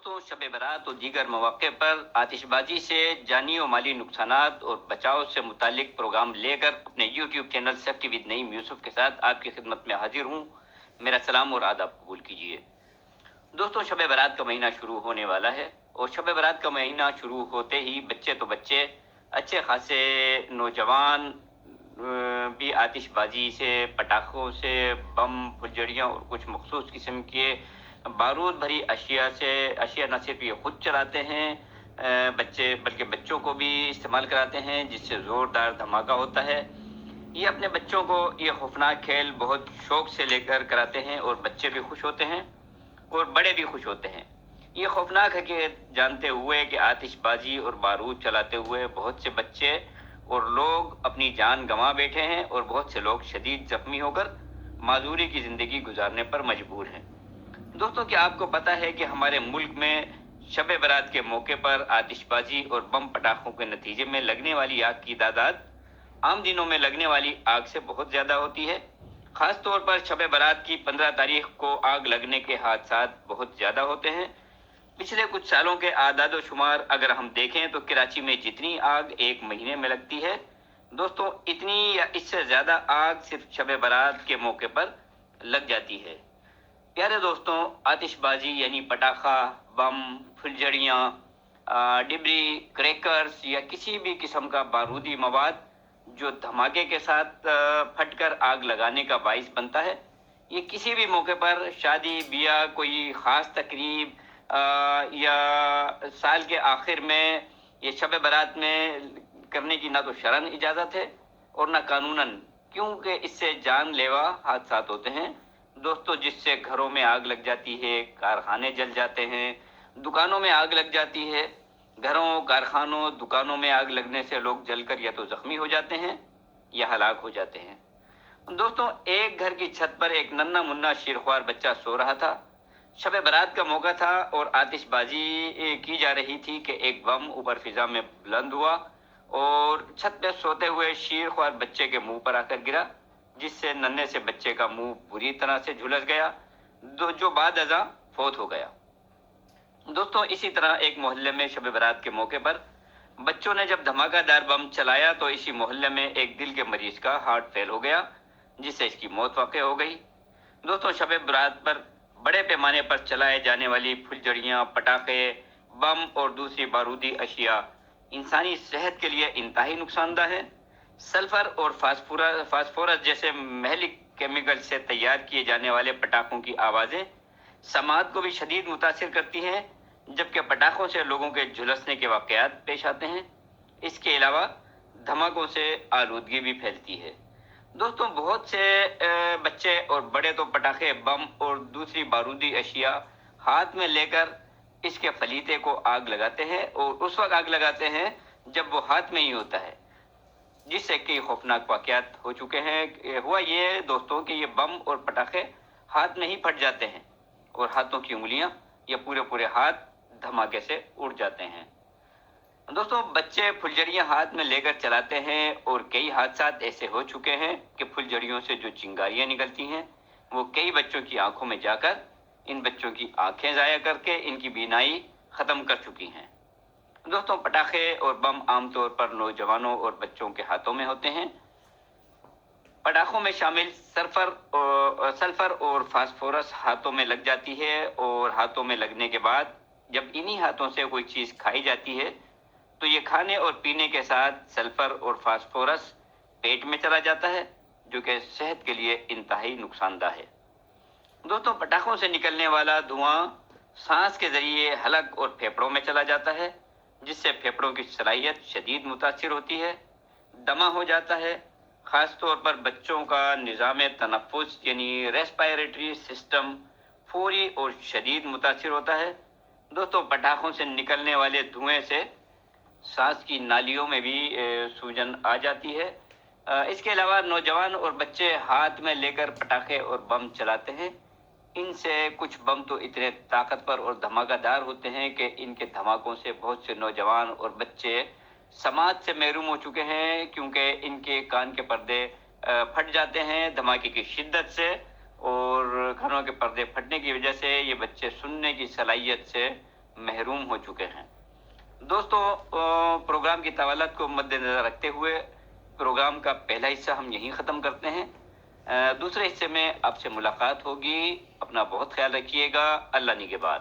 दोस्तों, शब बारात और दीगर मौके पर आतिशबाजी से जानी और माली नुकसानात और बचाव से मुतालिक प्रोग्राम लेकर अपने YouTube channel safety with Naeem Yusuf के साथ आपकी खिदमत में हाजिर हूँ। मेरा सलाम और आदाब कबूल कीजिए। दोस्तों, शब बारात का महीना शुरू होने वाला है और शब बारात का महीना शुरू होते ही बच्चे अच्छे खासे नौजवान भी आतिशबाजी से, पटाखों से, बम, फुलझड़ियाँ और कुछ मखसूस किस्म के बारूद भरी अशिया न सिर्फ ये खुद चलाते हैं बच्चे, बल्कि बच्चों को भी इस्तेमाल कराते हैं, जिससे ज़ोरदार धमाका होता है। ये अपने बच्चों को ये खौफनाक खेल बहुत शौक से लेकर कराते हैं और बच्चे भी खुश होते हैं और बड़े भी खुश होते हैं। ये खौफनाक हकीकत जानते हुए कि आतिशबाजी और बारूद चलाते हुए बहुत से बच्चे और लोग अपनी जान गंवा बैठे हैं और बहुत से लोग शदीद जख्मी होकर माजूरी की ज़िंदगी गुजारने पर मजबूर हैं। दोस्तों, क्या आपको पता है कि हमारे मुल्क में शब बारात के मौके पर आतिशबाजी और बम पटाखों के नतीजे में लगने वाली आग की तादाद आम दिनों में लगने वाली आग से बहुत ज़्यादा होती है। ख़ास तौर पर शब बारात की 15 तारीख को आग लगने के हादसा बहुत ज़्यादा होते हैं। पिछले कुछ सालों के आदाद शुमार अगर हम देखें तो कराची में जितनी आग एक महीने में लगती है, दोस्तों, इतनी या इससे ज़्यादा आग सिर्फ शब बारात के मौके पर लग जाती है। प्यारे दोस्तों, आतिशबाजी यानी पटाखा, बम, फुलझड़ियाँ, डिबरी, क्रैकर्स या किसी भी किस्म का बारूदी मवाद जो धमाके के साथ फटकर आग लगाने का बाइस बनता है, ये किसी भी मौके पर शादी ब्याह, कोई ख़ास तकरीब या साल के आखिर में ये शब बारात में करने की ना तो शरन इजाज़त है और ना कानूनन, क्योंकि इससे जानलेवा हादसात होते हैं। दोस्तों, जिससे घरों में आग लग जाती है, कारखाने जल जाते हैं, दुकानों में आग लग जाती है। घरों, कारखानों, दुकानों में आग लगने से लोग जलकर या तो जख्मी हो जाते हैं या हलाक हो जाते हैं। दोस्तों, एक घर की छत पर एक नन्हा मुन्ना शीरख्वार बच्चा सो रहा था। शब बारात का मौका था और आतिशबाजी की जा रही थी कि एक बम ऊपर फिजा में बुलंद हुआ और छत पे सोते हुए शीरख्वार बच्चे के मुंह पर आकर गिरा, जिससे नन्हे से बच्चे का मुंह बुरी तरह से झुलस गया, जो बाद अज़ा फौत हो गया। दोस्तों, इसी तरह एक मोहल्ले में शब बारात के मौके पर बच्चों ने जब धमाकेदार बम चलाया तो इसी मोहल्ले में एक दिल के मरीज का हार्ट फेल हो गया, जिससे इसकी मौत वाक़ हो गई। दोस्तों, शब बारात पर बड़े पैमाने पर चलाए जाने वाली फुलझड़ियाँ, पटाखे, बम और दूसरी बारूदी अशिया इंसानी सेहत के लिए इंतहाई नुकसानदा है। सल्फर और फास्फोरस जैसे महलिक केमिकल से तैयार किए जाने वाले पटाखों की आवाज़ें समात को भी शदीद मुतासिर करती हैं, जबकि पटाखों से लोगों के झुलसने के वाक़यात पेश आते हैं। इसके अलावा धमाकों से आलूदगी भी फैलती है। दोस्तों, बहुत से बच्चे और बड़े तो पटाखे, बम और दूसरी बारूदी अशिया हाथ में लेकर इसके फलीते को आग लगाते हैं और उस वक्त आग लगाते हैं जब वो हाथ में ही होता है, जिससे कई खौफनाक वाक़यात हो चुके हैं। हुआ ये दोस्तों कि ये बम और पटाखे हाथ में ही फट जाते हैं और हाथों की उंगलियां या पूरे हाथ धमाके से उड़ जाते हैं। दोस्तों, बच्चे फुलझड़ियाँ हाथ में लेकर चलाते हैं और कई हादसात ऐसे हो चुके हैं कि फुलझड़ियों से जो चिंगारियाँ निकलती हैं वो कई बच्चों की आंखों में जाकर इन बच्चों की आंखें ज़ाया करके इनकी बीनाई ख़त्म कर चुकी हैं। दोस्तों, पटाखे और बम आमतौर पर नौजवानों और बच्चों के हाथों में होते हैं। पटाखों में शामिल सल्फर और फास्फोरस हाथों में लग जाती है और हाथों में लगने के बाद जब इन्हीं हाथों से कोई चीज़ खाई जाती है तो ये खाने और पीने के साथ सल्फर और फास्फोरस पेट में चला जाता है, जो कि सेहत के लिए इंतहाई नुकसानदा है। दोस्तों, पटाखों से निकलने वाला धुआं सांस के जरिए हलक और फेफड़ों में चला जाता है, जिससे फेफड़ों की सलाहियत शदीद मुतासिर होती है, दमा हो जाता है। ख़ास तौर पर बच्चों का निज़ाम तनफ़ुस यानी रेस्पिरेटरी सिस्टम फौरी और शदीद मुतासिर होता है। दोस्तों, पटाखों से निकलने वाले धुएं से सांस की नालियों में भी सूजन आ जाती है। इसके अलावा नौजवान और बच्चे हाथ में लेकर पटाखे और बम चलाते हैं। इनसे कुछ बम तो इतने ताकतवर और धमाकेदार होते हैं कि इनके धमाकों से बहुत से नौजवान और बच्चे समाज से महरूम हो चुके हैं, क्योंकि इनके कान के पर्दे फट जाते हैं धमाके की शिद्दत से और घरों के पर्दे फटने की वजह से ये बच्चे सुनने की सलाहियत से محروم ہو چکے ہیں۔ دوستو، پروگرام کی طوالت کو مد نظر رکھتے ہوئے پروگرام کا پہلا حصہ ہم یہیں ختم کرتے ہیں۔ دوسرے حصے میں آپ سے ملاقات ہوگی۔ اپنا بہت خیال رکھیے گا۔ اللہ نگہبان۔